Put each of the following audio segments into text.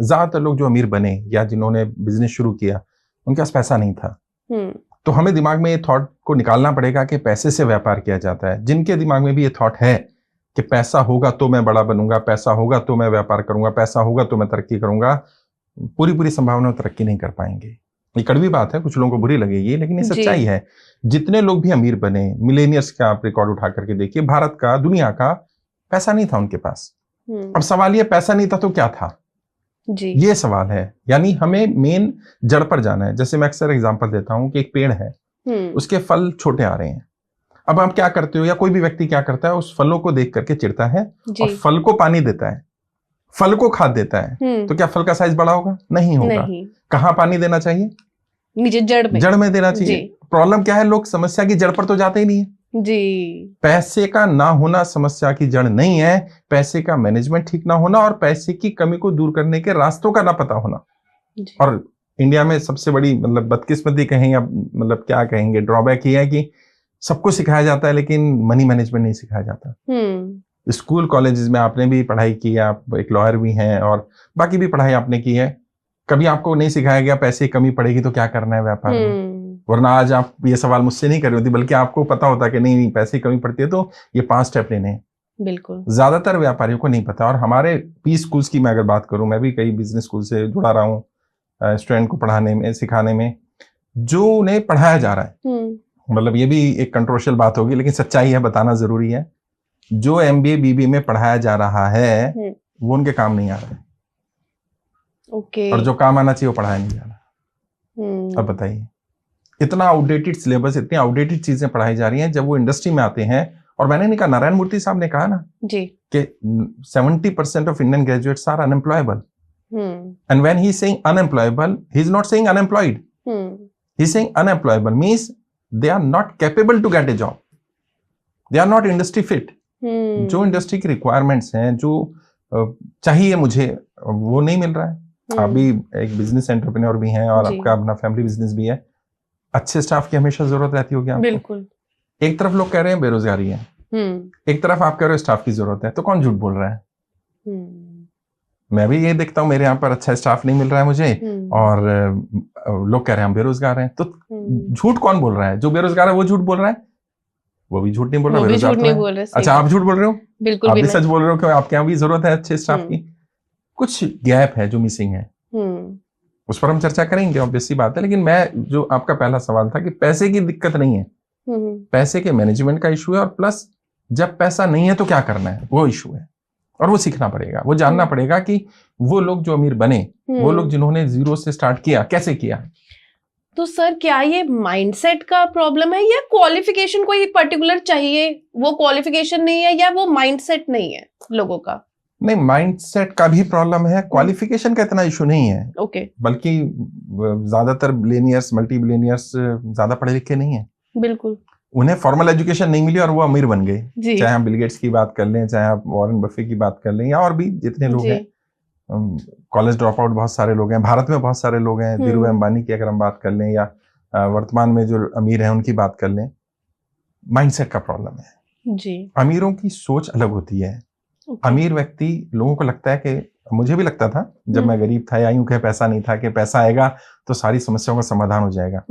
ज्यादातर लोग जो अमीर बने या जिन्होंने बिजनेस शुरू किया, उनके पास पैसा नहीं था। तो हमें दिमाग में ये थॉट को निकालना पड़ेगा कि पैसे से व्यापार किया जाता है। जिनके दिमाग में भी ये थॉट है कि पैसा होगा तो मैं बड़ा बनूंगा, पैसा होगा तो मैं व्यापार करूंगा, पैसा होगा तो मैं तरक्की करूंगा, पूरी संभावना तरक्की नहीं कर पाएंगे। ये कड़वी बात है, कुछ लोगों को बुरी लगेगी, लेकिन ये सच्चाई है। जितने लोग भी अमीर बने, मिलेनियर्स का आप रिकॉर्ड उठा करके देखिए, भारत का, दुनिया का, पैसा नहीं था उनके पास। अब सवाल ये, पैसा नहीं था तो क्या था जी, ये सवाल है। यानी हमें मेन जड़ पर जाना है। जैसे मैं अक्सर एग्जांपल देता हूं कि एक पेड़ है, उसके फल छोटे आ रहे हैं। अब आप क्या करते हो, या कोई भी व्यक्ति क्या करता है, उस फलों को देख करके चिढ़ता है और फल को पानी देता है, फल को खाद देता है। तो क्या फल का साइज बड़ा होगा? नहीं होगा। कहाँ पानी देना चाहिए? नीचे, जड़ में देना चाहिए। प्रॉब्लम क्या है, लोग समस्या की जड़ पर तो जाते ही नहीं है जी। पैसे का ना होना समस्या की जड़ नहीं है, पैसे का मैनेजमेंट ठीक ना होना और पैसे की कमी को दूर करने के रास्तों का ना पता होना। और इंडिया में सबसे बड़ी मतलब बदकिस्मती कहें या मतलब क्या कहेंगे, ड्रॉबैक ये है कि सबको सिखाया जाता है लेकिन मनी मैनेजमेंट नहीं सिखाया जाता। स्कूल कॉलेजेस में आपने भी पढ़ाई की है, आप एक लॉयर भी हैं और बाकी भी पढ़ाई आपने की है, कभी आपको नहीं सिखाया गया पैसे की कमी पड़ेगी तो क्या करना है व्यापार में। वरना आज आप ये सवाल मुझसे नहीं कर रही होती, बल्कि आपको पता होता कि नहीं पैसे की कमी पड़ती है तो ये 5 स्टेप लेने हैं। बिल्कुल, ज्यादातर व्यापारियों को नहीं पता। और हमारे पी स्कूल्स की मैं अगर बात करूं, मैं भी कई बिजनेस स्कूल से जुड़ा रहा हूँ, स्टूडेंट को पढ़ाने में, सिखाने में, जो उन्हें पढ़ाया जा रहा है, मतलब ये भी एक कंट्रोवर्शियल बात होगी लेकिन सच्चाई है, बताना जरूरी है। जो MBA BBA में पढ़ाया जा रहा है वो उनके काम नहीं आ रहा है। और जो काम आना चाहिए वो पढ़ाया नहीं जा रहा। अब बताइए, इतना आउटडेटेड सिलेबस, इतनी आउटडेटेड चीजें पढ़ाई जा रही हैं। जब वो इंडस्ट्री में आते हैं, और मैंने नहीं कहा, नारायण मूर्ति साहब ने कहा ना जी कि 70% of Indian graduates are unemployable. And when he is saying unemployable, he is not saying unemployed, he is saying unemployable means they are not capable to get a job, they are not industry fit. जो industry की requirements हैं, जो चाहिए मुझे, वो नहीं मिल रहा है। आप भी एक बिजनेस एंटरप्रेन्योर भी हैं और आपका अपना फैमिली बिजनेस भी है, अच्छे स्टाफ की हमेशा जरूरत रहती होगी आपको। बिल्कुल। एक तरफ लोग कह रहे हैं बेरोजगारी है, एक तरफ आप कह रहे हो स्टाफ की जरूरत है, तो कौन झूठ बोल रहा है? मैं भी ये देखता हूँ, मेरे यहाँ पर अच्छा स्टाफ नहीं मिल रहा है मुझे, और लोग कह रहे हैं हम बेरोजगार हैं। तो झूठ कौन बोल रहा है? जो बेरोजगार है वो झूठ बोल रहा है, वो भी झूठ नहीं बोल रहा, बेरोजगार तो है। अच्छा, आप झूठ बोल रहे हो? बिल्कुल, आप भी सच बोल रहे हो कि आपके यहाँ भी जरूरत है अच्छे स्टाफ की। कुछ गैप है जो मिसिंग है, उस पर हम चर्चा करेंगे, ऑब्वियस सी बात है। लेकिन मैं, जो आपका पहला सवाल था कि पैसे की दिक्कत नहीं है, पैसे के मैनेजमेंट का इशू है, और प्लस जब पैसा नहीं है तो क्या करना है, वो इशू है। और वो सीखना पड़ेगा, वो जानना पड़ेगा कि वो लोग जो अमीर बने, वो लोग जिन्होंने जीरो से स्टार्ट किया, कैसे किया। तो सर, क्या ये माइंडसेट का प्रॉब्लम है, या क्वालिफिकेशन कोई पर्टिकुलर चाहिए, वो क्वालिफिकेशन नहीं है, या वो माइंडसेट नहीं है लोगों का? नहीं, माइंडसेट का भी प्रॉब्लम है, क्वालिफिकेशन का इतना इशू नहीं है। बल्कि ज्यादातर बिलियनियर्स, मल्टी बिलियनियर्स ज्यादा पढ़े लिखे नहीं है। बिल्कुल, उन्हें फॉर्मल एजुकेशन नहीं मिली और वो अमीर बन गए। चाहे हम बिल गेट्स की बात कर लें, चाहे आप वॉरेन बफे की बात कर लें, या और भी जितने लोग हैं, कॉलेज ड्रॉप आउट बहुत सारे लोग हैं, भारत में बहुत सारे लोग हैं। धीरूभाई अंबानी की अगर हम बात कर लें, या वर्तमान में जो अमीर हैं उनकी बात कर लें, माइंडसेट का प्रॉब्लम है जी। अमीरों की सोच अलग होती है। अमीर व्यक्ति, लोगों को लगता है कि, मुझे भी लगता था जब मैं गरीब था, या यूं कहे पैसा नहीं था, कि पैसा आएगा तो सारी समस्याओं का समाधान हो जाएगा।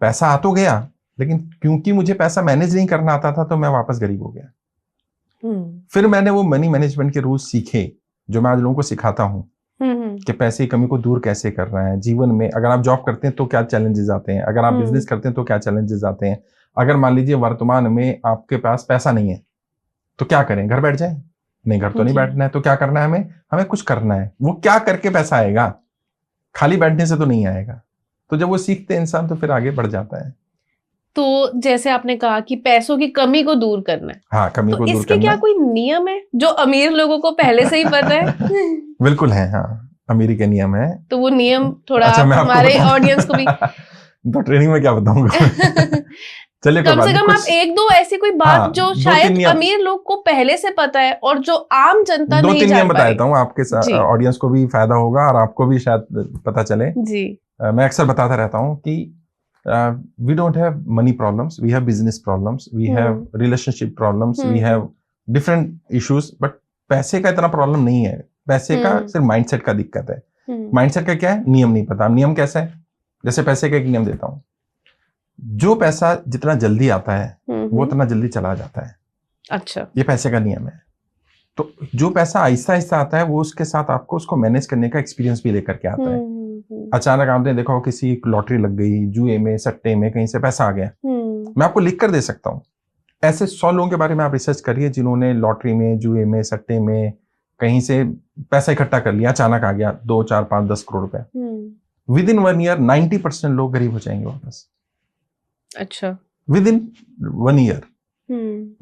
पैसा आ तो गया, लेकिन क्योंकि मुझे पैसा मैनेज नहीं करना आता था तो मैं वापस गरीब हो गया। फिर मैंने वो मनी मैनेजमेंट के रूल्स सीखे जो मैं आज लोगों को सिखाता हूँ कि पैसे की कमी को दूर कैसे करना है जीवन में। अगर आप जॉब करते हैं तो क्या चैलेंजेस आते हैं, अगर आप बिजनेस करते हैं तो क्या चैलेंजेस आते हैं। अगर मान लीजिए वर्तमान में आपके पास पैसा नहीं है तो क्या करें, घर बैठ जाएं? नहीं, घर तो नहीं बैठना है, तो क्या करना है, हमें कुछ करना है। वो क्या करके पैसा आएगा, खाली बैठने से तो नहीं आएगा। तो जब वो सीखते हैं इंसान तो फिर आगे बढ़ जाता है। तो जैसे आपने कहा कि पैसों की कमी को दूर करना है, हाँ, कमी को दूर करना। इसके क्या कोई नियम है जो अमीर लोगों को पहले से ही पता है? बिल्कुल है, हाँ, अमीरी के नियम है। तो वो नियम थोड़ा हमारे ऑडियंस को भी तो ट्रेनिंग में क्या बताऊंगा। चलिए, कम से कम आप एक दो ऐसी कोई बात जो शायद अमीर लोग को पहले से पता है और जो आम जनता नहीं जान नियम बता देता हूँ, आपके ऑडियंस को भी फायदा होगा और आपको भी शायद पता चले जी। मैं अक्सर बताता रहता हूँ कि we don't have money problems, we have business problems, we have relationship problems, we have different issues, but पैसे का इतना प्रॉब्लम नहीं है। पैसे का सिर्फ माइंडसेट का दिक्कत है। माइंडसेट का क्या है, नियम नहीं पता। नियम कैसा है, जैसे पैसे का एक नियम देता हूं, जो पैसा जितना जल्दी आता है वो उतना जल्दी चला जाता है। अच्छा, ये पैसे का नियम है। तो जो पैसा आहिस्ता आहिस्ता आता है वो उसके साथ आपको उसको मैनेज करने का एक्सपीरियंस भी लेकर के आता है। अचानक आपने देखा हो किसी लॉटरी लग गई, जुए में, सट्टे में, कहीं से पैसा आ गया, मैं आपको लिख कर दे सकता हूँ। ऐसे 100 लोगों के बारे में आप रिसर्च करिए जिन्होंने लॉटरी में, जुए में, सट्टे में कहीं से पैसा इकट्ठा कर लिया, अचानक आ गया 2, 4, 5, 10 करोड़ रुपए। विद इन 1 ईयर 90% लोग गरीब हो जाएंगे वापस। अच्छा, विद इन 1 ईयर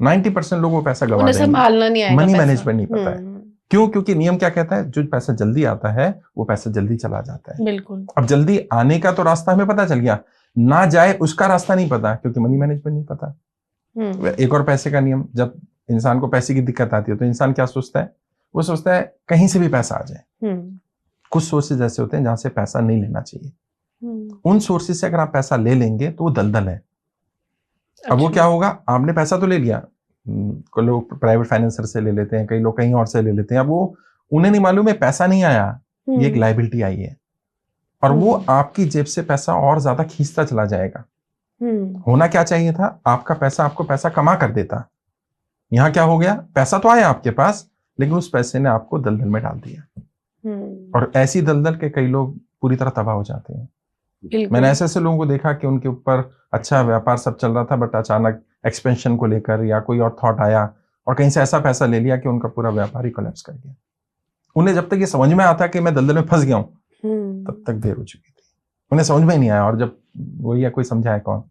90% लोग वो पैसा गवा देंगे। संभालना नहीं आएगा, मनी मैनेजमेंट नहीं पता है। क्यों? क्योंकि नियम क्या कहता है, जो पैसा जल्दी आता है वो पैसा जल्दी चला जाता है। बिल्कुल। अब जल्दी आने का तो रास्ता हमें पता चल गया, ना जाए उसका रास्ता नहीं पता, क्योंकि मनी मैनेजमेंट नहीं पता। एक और पैसे का नियम, जब इंसान को पैसे की दिक्कत आती है तो इंसान क्या सोचता है, वो सोचता है कहीं से भी पैसा आ जाए। कुछ सोर्सेज ऐसे होते हैं जहां से पैसा नहीं लेना चाहिए। उन सोर्सेज से अगर आप पैसा ले लेंगे तो वो दलदल है। अब वो क्या होगा, आपने पैसा तो ले लिया, कोई लोग प्राइवेट फाइनेंसर से ले लेते हैं, कई लोग कहीं और से ले लेते हैं। अब वो उन्हें नहीं मालूम है पैसा नहीं आया, ये एक लायबिलिटी आई है, और वो आपकी जेब से पैसा और ज्यादा खींचता चला जाएगा। होना क्या चाहिए था, आपका पैसा आपको पैसा कमा कर देता। यहाँ क्या हो गया, पैसा तो आया आपके पास, लेकिन उस पैसे ने आपको दलदल में डाल दिया। और ऐसी दलदल के कई लोग पूरी तरह तबाह हो जाते हैं। मैंने ऐसे ऐसे लोगों को देखा कि उनके ऊपर अच्छा व्यापार सब चल रहा था, बट अचानक एक्सपेंशन को लेकर या कोई और थॉट आया और कहीं से ऐसा पैसा ले लिया कि उनका पूरा व्यापार ही कोलैप्स कर गया। उन्हें जब तक ये समझ में आता कि मैं दलदल में फंस गया हूं, तब तक देर हो चुकी थी। उन्हें समझ में ही नहीं आया, और जब वही है कोई समझाए कौन।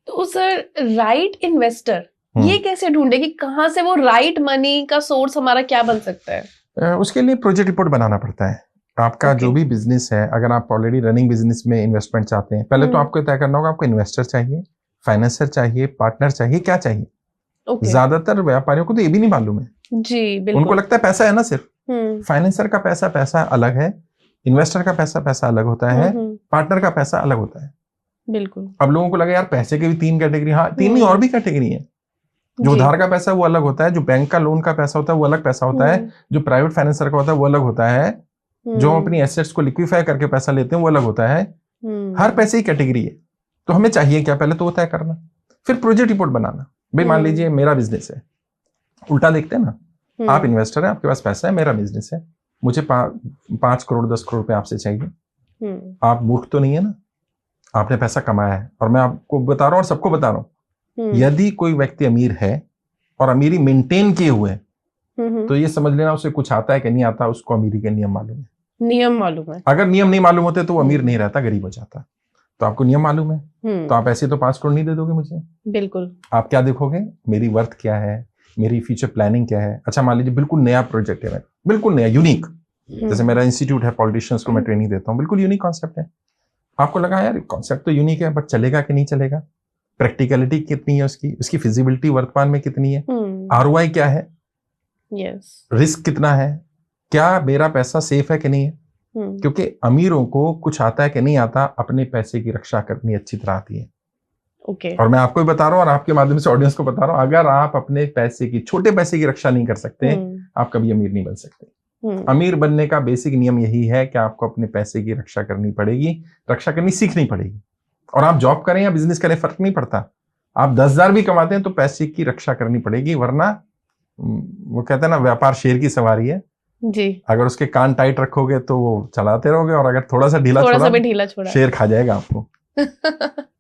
तो सर, राइट इन्वेस्टर ये कैसे ढूंढे कि कहां से वो राइट मनी का सोर्स हमारा क्या बन सकता है? उसके लिए प्रोजेक्ट रिपोर्ट बनाना पड़ता है। आपका जो भी बिजनेस है, अगर आप ऑलरेडी रनिंग बिजनेस में इन्वेस्टमेंट चाहते हैं, पहले तो आपको तय करना होगा आपको इन्वेस्टर चाहिए, फाइनेंसर चाहिए, पार्टनर चाहिए, क्या चाहिए। ज्यादातर व्यापारियों को तो ये भी नहीं मालूम है जी, बिल्कुल। उनको लगता है पैसा है ना सिर्फ। फाइनेंसर का पैसा अलग है, इन्वेस्टर का पैसा अलग होता है, पार्टनर का पैसा अलग होता है। बिल्कुल। अब लोगों को लगा यार पैसे के भी 3 कैटेगरी, हाँ 3 नहीं और भी कैटेगरी है। जो उधार का पैसा वो अलग होता है, जो बैंक का लोन का पैसा होता है वो अलग पैसा होता है, जो प्राइवेट फाइनेंसर का होता है वो अलग होता है, जो अपनी एसेट्स को लिक्विफाई करके पैसा लेते हैं वो अलग होता है। हर पैसे की कैटेगरी है। तो हमें चाहिए क्या, पहले तो वो तय करना, फिर प्रोजेक्ट रिपोर्ट बनाना। भाई मान लीजिए मेरा बिजनेस है, उल्टा देखते हैं ना, आप इन्वेस्टर हैं, आपके पास पैसा है, मेरा बिजनेस है, मुझे 5 करोड़ 10 करोड़ रुपए आपसे चाहिए। आप मूर्ख तो नहीं है ना, आपने पैसा कमाया है, और मैं आपको बता रहा हूँ और सबको बता रहा हूँ, यदि कोई व्यक्ति अमीर है और अमीरी मेंटेन किए हुए तो ये समझ लेना उसे कुछ आता है कि नहीं आता, उसको अमीरी के नियम मालूम है। नियम मालूम है। अगर नियम नहीं मालूम होते तो वो अमीर नहीं रहता, गरीब हो जाता। तो आपको नियम मालूम है, तो आप ऐसे तो 5 करोड़ नहीं दे दोगे मुझे। बिल्कुल। आप क्या देखोगे, मेरी वर्थ क्या है, मेरी फ्यूचर प्लानिंग क्या है। अच्छा मान लीजिए बिल्कुल नया प्रोजेक्ट है, बिल्कुल नया, यूनिक, जैसे मेरा इंस्टीट्यूट है, पॉलिटिशियंस को मैं ट्रेनिंग देता हूँ, बिल्कुल यूनिक कॉन्सेप्ट है। आपको लगा यार कॉन्सेप्ट तो यूनिक है, बट चलेगा कि नहीं चलेगा, प्रैक्टिकलिटी कितनी है उसकी फिजिबिलिटी वर्तमान में कितनी है, आरओआई क्या है, रिस्क कितना है, क्या मेरा पैसा सेफ है कि नहीं है। क्योंकि अमीरों को कुछ आता है कि नहीं आता, अपने पैसे की रक्षा करनी अच्छी तरह आती है। और मैं आपको भी बता रहा हूँ और आपके माध्यम से ऑडियंस को बता रहा हूँ, अगर आप अपने पैसे की, छोटे पैसे की रक्षा नहीं कर सकते, आप कभी अमीर नहीं बन सकते। अमीर बनने का बेसिक नियम यही है कि आपको अपने पैसे की रक्षा करनी पड़ेगी, रक्षा करनी सीखनी पड़ेगी। और आप जॉब करें या बिजनेस करें फर्क नहीं पड़ता, आप 10,000 भी कमाते हैं तो पैसे की रक्षा करनी पड़ेगी, वरना वो कहते हैं ना व्यापार शेर की सवारी है जी। अगर उसके कान टाइट रखोगे तो वो चलाते रहोगे, और अगर थोड़ा सा ढीला छोड़ा शेर खा जाएगा आपको।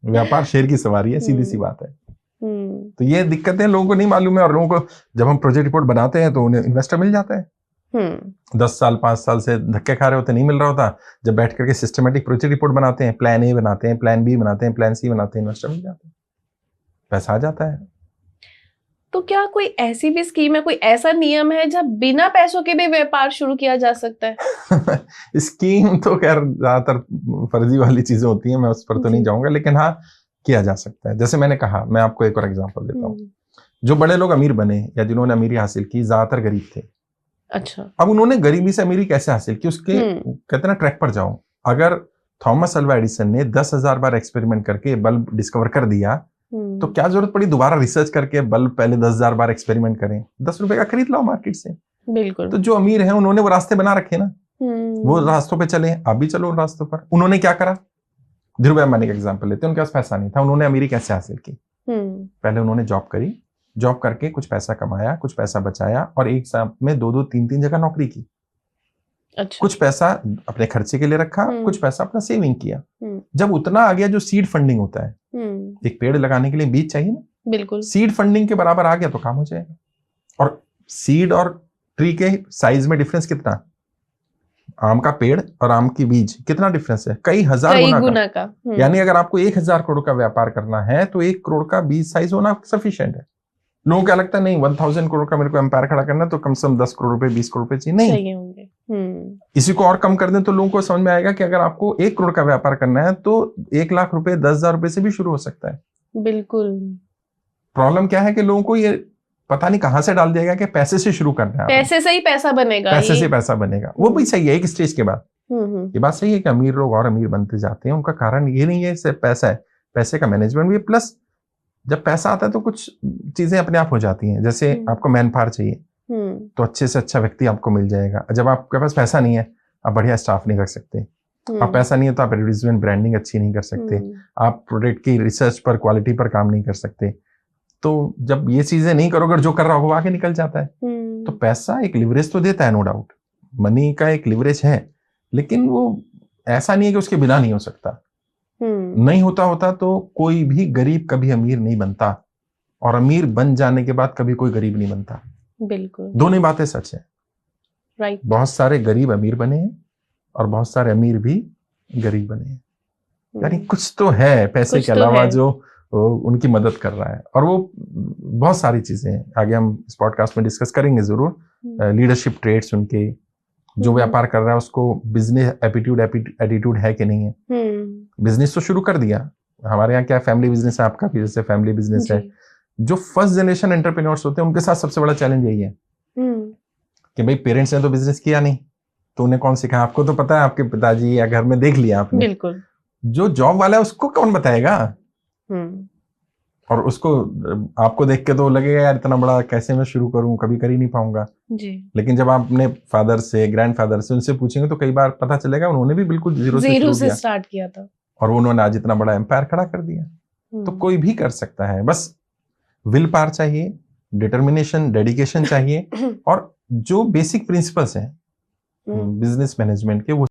व्यापार शेर की सवारी है, सीधी सी बात है। तो ये दिक्कतें लोगों को नहीं मालूम है, और लोगों को जब हम प्रोजेक्ट रिपोर्ट बनाते हैं तो उन्हें इन्वेस्टर मिल जाता है। 10 साल 5 साल से धक्के खा रहे होते, नहीं मिल रहा होता। जब बैठ करके सिस्टमेटिक प्रोजेक्ट रिपोर्ट बनाते हैं, प्लान ए बनाते हैं, प्लान बी बनाते हैं, प्लान सी बनाते हैं, इन्वेस्टर मिल जाता है, पैसा आ जाता है। तो क्या कोई ऐसी भी स्कीम है, कोई ऐसा नियम है जब बिना पैसों के भी व्यापार शुरू किया जा सकता है? स्कीम तो खैर ज्यादातर फर्जी वाली चीजें होती हैं, मैं उस पर तो नहीं जाऊंगा, लेकिन हाँ किया जा सकता है। जैसे मैंने कहा, मैं आपको एक और एग्जांपल देता हूँ। जो बड़े लोग अमीर बने या जिन्होंने अमीरी हासिल की, ज्यादातर गरीब थे। अच्छा। अब उन्होंने गरीबी से अमीरी कैसे हासिल की, उसके कहते ना ट्रैक पर जाओ। अगर थॉमस अल्वा एडिसन ने 10,000 बार एक्सपेरिमेंट करके बल्ब डिस्कवर कर दिया, तो क्या जरूरत पड़ी दोबारा रिसर्च करके बल्ब पहले 10,000 बार एक्सपेरिमेंट करें। 10 रुपए का खरीद लाओ मार्केट से, बिल्कुल। तो जो अमीर है उन्होंने वो रास्ते बना रखे ना, वो रास्तों पे चले, आप भी चलो उन रास्तों पर। उन्होंने क्या करा, धीरूभाई अंबानी का एग्जांपल लेते हैं, उनके पास पैसा नहीं था, उन्होंने अमीरी कैसे हासिल की? पहले उन्होंने जॉब करी, जॉब करके कुछ पैसा कमाया, कुछ पैसा बचाया और एक साथ में 2-2 3-3 जगह नौकरी की। अच्छा। कुछ पैसा अपने खर्चे के लिए रखा, कुछ पैसा अपना सेविंग किया। जब उतना आ गया, जो सीड फंडिंग होता है, एक पेड़ लगाने के लिए बीज चाहिए ना, बिल्कुल, सीड फंडिंग के बराबर आ गया तो काम हो जाएगा। और सीड और ट्री के साइज में डिफरेंस कितना, आम का पेड़ और आम की बीज कितना डिफरेंस है, कई हजार गुना का। यानी अगर आपको 1000 करोड़ का व्यापार करना है तो 1 करोड़ का बीज साइज होना सफिशिएंट है। लोगों को क्या लगता है, नहीं 1000 करोड़ का मेरे को एम्पायर खड़ा करना तो कम से कम 10 करोड़ रुपए 20 करोड़ रुपए चाहिए, नहीं होंगे। इसी को और कम कर दें तो लोगों को समझ में आएगा कि अगर आपको 1 करोड़ का व्यापार करना है तो 1 लाख रुपए 10,000 रुपए से भी शुरू हो सकता है। बिल्कुल। प्रॉब्लम क्या है कि लोगों को ये पता नहीं कहां से डाल दिया कि पैसे से शुरू करना है, पैसे से ही पैसा बनेगा, पैसे से पैसा बनेगा। वो भी सही है एक स्टेज के बाद। ये बात सही है कि अमीर लोग और अमीर बनते जाते हैं, उनका कारण ये नहीं है सिर्फ पैसा है, पैसे का मैनेजमेंट भी है, प्लस जब पैसा आता है तो कुछ चीजें अपने आप हो जाती हैं। जैसे आपको मैन पावर चाहिए तो अच्छे से अच्छा व्यक्ति आपको मिल जाएगा। जब आपके पास पैसा नहीं है, आप बढ़िया स्टाफ नहीं कर सकते। आप पैसा नहीं है तो आप एडवर्टाइजमेंट ब्रांडिंग अच्छी नहीं कर सकते, आप प्रोडक्ट की रिसर्च पर, क्वालिटी पर काम नहीं कर सकते। तो जब ये चीजें नहीं करोगे, जो कर रहा हो वो आगे निकल जाता है। तो पैसा एक लिवरेज तो देता है, नो डाउट, मनी का एक लिवरेज है, लेकिन वो ऐसा नहीं है कि उसके बिना नहीं हो सकता। नहीं होता तो कोई भी गरीब कभी अमीर नहीं बनता, और अमीर बन जाने के बाद कभी कोई गरीब नहीं बनता। बिल्कुल, दोनों ही बातें सच है। राइट। बहुत सारे गरीब अमीर बने हैं और बहुत सारे अमीर भी गरीब बने हैं। यानी कुछ तो है पैसे के अलावा जो उनकी मदद कर रहा है, और वो बहुत सारी चीजें हैं, आगे हम इस पॉडकास्ट में डिस्कस करेंगे जरूर। लीडरशिप ट्रेट्स उनके, जो व्यापार कर रहा है उसको बिजनेस एटीट्यूड है कि नहीं है। बिजनेस तो शुरू कर दिया, हमारे यहाँ क्या फैमिली बिजनेस है, आपका भी जैसे फैमिली बिजनेस है। जो फर्स्ट जनरेशन एंटरप्रेन्योर्स होते हैं उनके साथ सबसे बड़ा चैलेंज यही है कि भाई पेरेंट्स ने तो बिजनेस किया नहीं तो उन्हें कौन सिखाया? आपको तो पता है, आपके पिताजी या घर में देख लिया आपने। बिल्कुल। जो जॉब वाला है उसको कौन बताएगा? और उसको आपको देख के तो लगेगा यार इतना बड़ा कैसे मैं शुरू करूं, कभी कर ही नहीं पाऊंगा जी। लेकिन जब आप अपने फादर से, ग्रैंडफादर से, उनसे पूछेंगे तो कई बार पता चलेगा उन्होंने भी बिल्कुल जीरो से स्टार्ट किया था, और उन्होंने आज इतना बड़ा एम्पायर खड़ा कर दिया। तो कोई भी कर सकता है, बस विल पावर चाहिए, डिटर्मिनेशन, डेडिकेशन चाहिए, और जो बेसिक प्रिंसिपल्स हैं बिजनेस मैनेजमेंट के वो